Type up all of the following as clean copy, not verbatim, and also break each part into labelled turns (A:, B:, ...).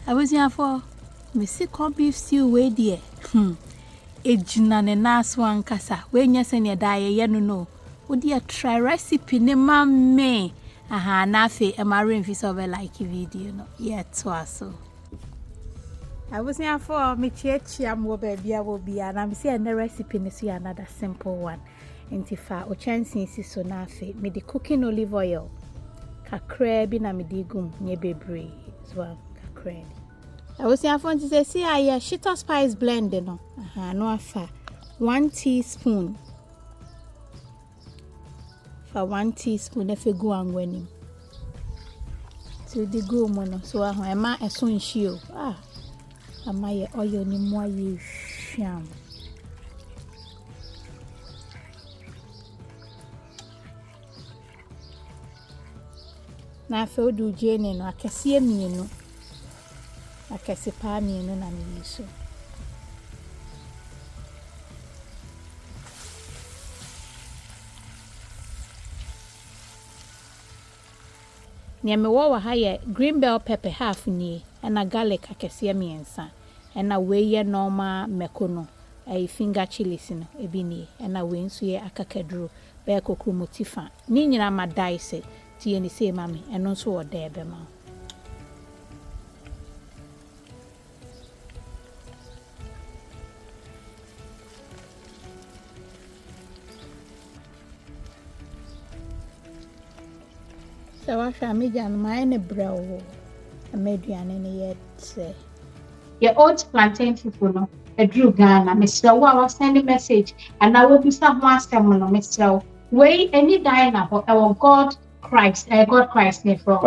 A: I was here for Missy corned beef stew way dear. Ejina ne nas one ANKASA. When you send your diet, no. Would you try recipe ne me? Aha, nafe a marine fish over like video no. Yet so. I was here for me chiam wo baby I will be and I'm saying the recipe is another simple one. Intifa o chances so nafe me the cooking olive oil. Kakra bi na me digum nye bebre as well. Kakra. I was here for to say see I Shito spice blend no. Aha, no afa 1 teaspoon. For 1 teaspoon if you go and winning. So the go mono so I ma eso nshio. Ah. Amaye oil ni mo ye hwam. Na fe odu jene no akese mienu. Akese pa mienu na me yiso. Nyame wo ha ye green bell pepper half ni and a garlic akese miensa. And a way ye normal mekono a finger chilies no ebini and a win so ye akakadru be kokru motifa ni nyina ma dice tie ni say mami and also wo there be ma so wa sha me jan ma ene brawo ameduane ne yet
B: Your old plantain people no a drew Ghana, Mr. Wow send a message and I will be someone someone no Mr. Way any diner for our God Christ name from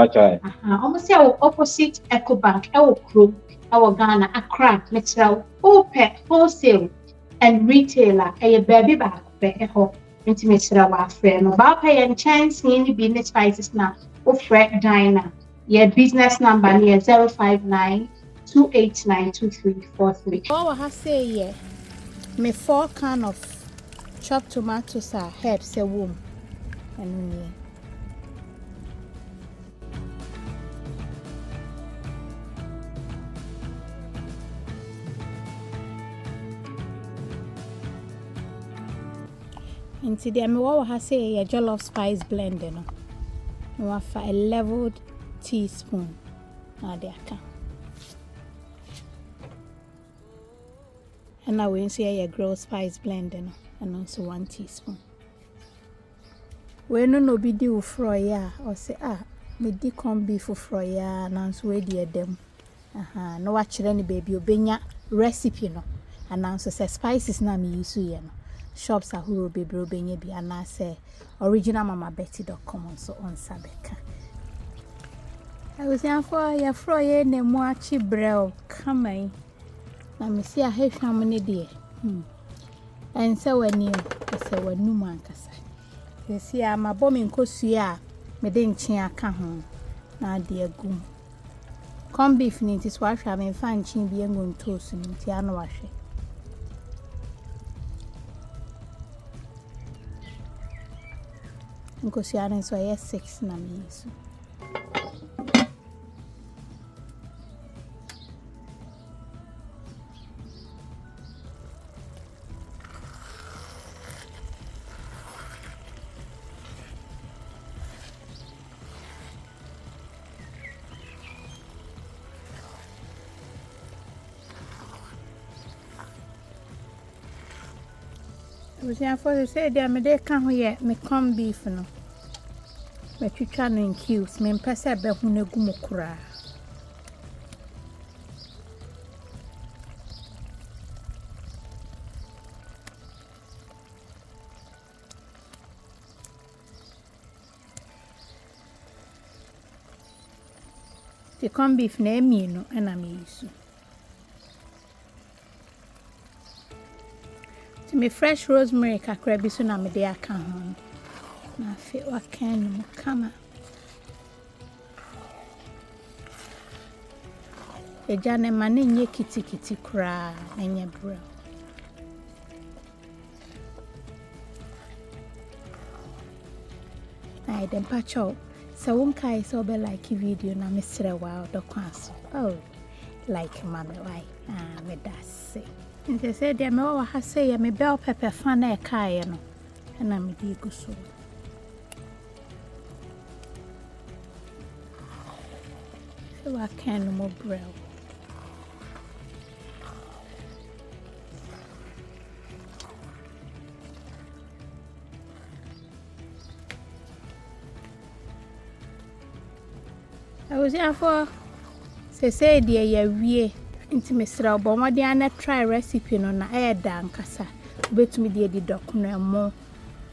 B: almost our opposite Echo Bank, our crew, our Ghana, Accra, Mr. Open wholesale and retailer, a baby back, Beho, into Mr. Wow friend, about pay and chance any business spices now, of Fred Diner, your business number near 059 2892343.
A: Oh, I say yeah. Me 4 can of chopped tomatoes are herbs a womb and me. Into the me what I say a jollof spice blend no. Me want for a leveled teaspoon. Now there can. And now we see a grill spice blend and also 1 teaspoon. We no be do fry or say me di corned beef fry and so we dey dem. Aha, no watch any baby obenya recipe no. And also say spices na me use here no. Shops are who baby obenya bi and say originalmamabetty.com so on Sabeka. I was here for your fry na mo achi brew come na me see a hwehwam ne de and so when you say when no man kasa you see am abom nkosua me de nchen aka ho na de agum corned beef ni ti swahwa me fa nchen bi engo toast ni ti ano wahwe nkosua ne so yes 6 na me so was here for say there me dey kan ho ye me corned beef no me twitwa no in cubes me mpese be hu na gu mokura the corned beef na emi no na me use me fresh rosemary kakra bi so na me dey aka ho na fe wa kan no kama ejane mane nye kiti kra enye bro ai dem pacho so won kai so be like video na me sere wa do kwaso oh like mommy why me that's it. They said they me wa ha say me bell pepper fan e kai no na me di go so. So I can no more grill. I was here for say dear ya wie nti mesra obo mode ana try recipe no na e da ANKASA betumi de di dokno mo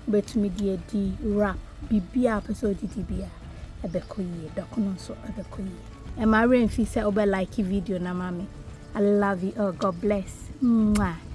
A: betumi de di wrap bibia person di bia ebekoyi dokno so ebekoyi e ma remfi say obe like video na mami I love you. Oh, God bless. Mwah.